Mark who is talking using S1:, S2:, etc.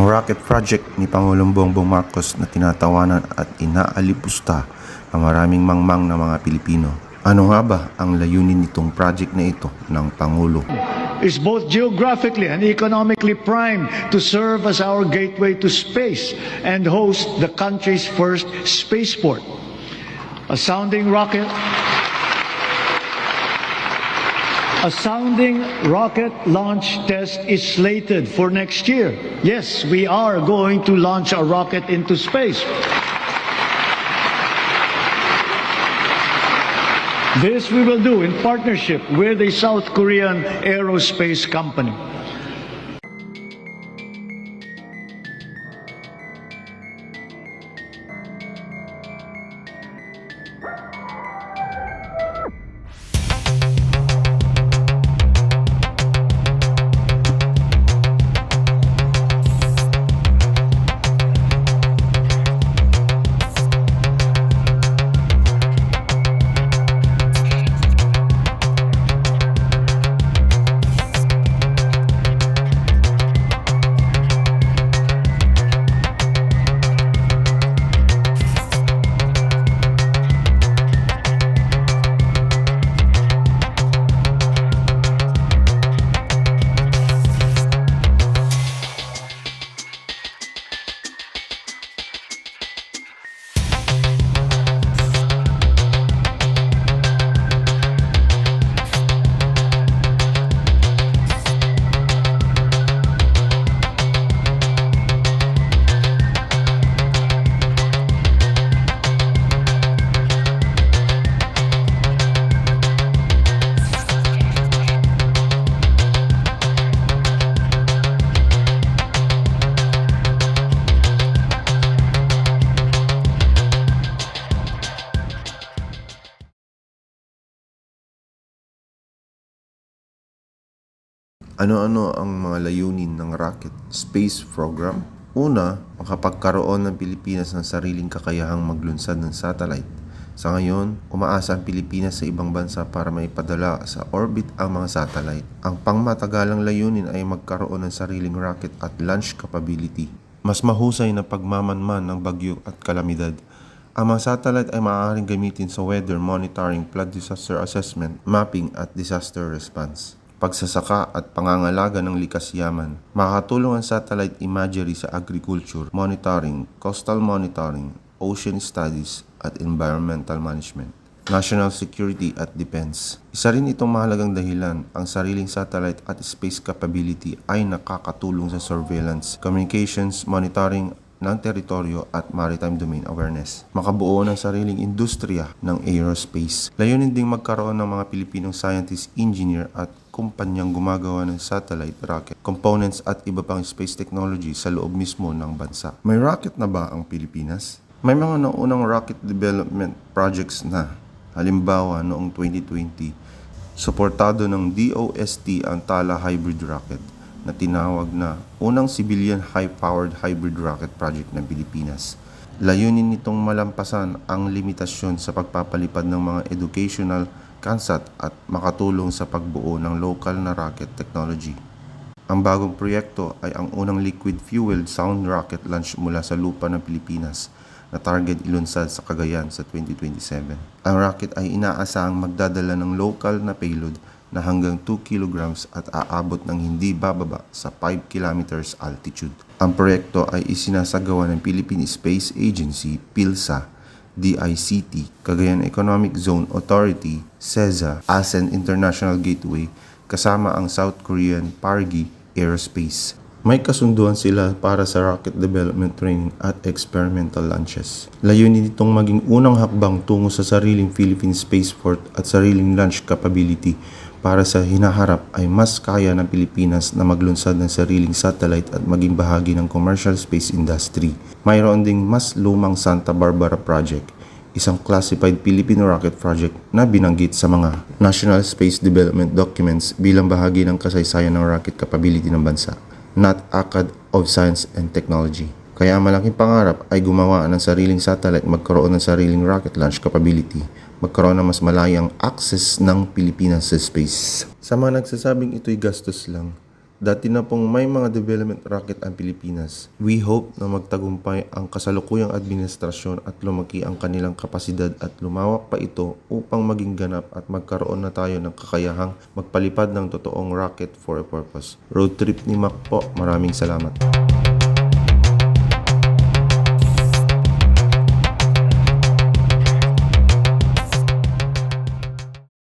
S1: Ang rocket project ni Pangulong Bongbong Marcos na tinatawanan at inaalipusta ang maraming mangmang na mga Pilipino. Ano nga ba ang layunin nitong project na ito ng Pangulo?
S2: Is both geographically and economically primed to serve as our gateway to space and host the country's first spaceport. A sounding rocket launch test is slated for next year. Yes, we are going to launch a rocket into space. This we will do in partnership with a South Korean aerospace company.
S1: Ano-ano ang mga layunin ng rocket space program? Una, makapagkaroon ng Pilipinas ng sariling kakayahang maglunsad ng satellite. Sa ngayon, umaasa ang Pilipinas sa ibang bansa para maipadala sa orbit ang mga satellite. Ang pangmatagalang layunin ay magkaroon ng sariling rocket at launch capability. Mas mahusay na pagmamanman ng bagyo at kalamidad. Ang mga satellite ay maaaring gamitin sa weather monitoring, flood disaster assessment, mapping at disaster response. Pagsasaka at pangangalaga ng likas yaman. Makakatulong ang satellite imagery sa agriculture, monitoring, coastal monitoring, ocean studies at environmental management. National security at defense. Isa rin itong mahalagang dahilan, ang sariling satellite at space capability ay nakakatulong sa surveillance, communications, monitoring ng teritoryo at maritime domain awareness. Makabuo ng sariling industriya ng aerospace. Layunin ding magkaroon ng mga Pilipinong scientist, engineer at kumpanyang gumagawa ng satellite, rocket, components at iba pang space technology sa loob mismo ng bansa. May rocket na ba ang Pilipinas? May mga naunang rocket development projects na. Halimbawa, noong 2020, suportado ng DOST ang Tala Hybrid Rocket na tinawag na unang civilian high-powered hybrid rocket project ng Pilipinas. Layunin nitong malampasan ang limitasyon sa pagpapalipad ng mga educational kansat at makatulong sa pagbuo ng local na rocket technology. Ang bagong proyekto ay ang unang liquid-fueled sound rocket launch mula sa lupa ng Pilipinas na target ilunsad sa Cagayan sa 2027. Ang rocket ay inaasahang magdadala ng local na payload na hanggang 2 kilograms at aabot ng hindi bababa sa 5 kilometers altitude. Ang proyekto ay isinasagawa ng Philippine Space Agency, PhilSA, DICT, Cagayan Economic Zone Authority, CEZA, ASEAN International Gateway, kasama ang South Korean Pargi Aerospace. May kasunduan sila para sa rocket development training at experimental launches. Layunin nitong maging unang hakbang tungo sa sariling Philippine spaceport at sariling launch capability para sa hinaharap ay mas kaya ng Pilipinas na maglunsad ng sariling satellite at maging bahagi ng commercial space industry. Mayroon ding mas lumang Santa Barbara Project, isang classified Filipino rocket project na binanggit sa mga National Space Development Documents bilang bahagi ng kasaysayan ng rocket capability ng bansa, not Acad of Science and Technology. Kaya malaking pangarap ay gumawa ng sariling satellite, magkaroon ng sariling rocket launch capability, magkaroon ng mas malayang access ng Pilipinas sa space. Sa mga nagsasabing ito'y gastos lang, Dati na pong may mga development rocket ang Pilipinas. We hope na magtagumpay ang kasalukuyang administrasyon at lumaki ang kanilang kapasidad at lumawak pa ito upang maging ganap at magkaroon na tayo ng kakayahang magpalipad ng totoong rocket for a purpose. Road trip ni Mac po. Maraming salamat.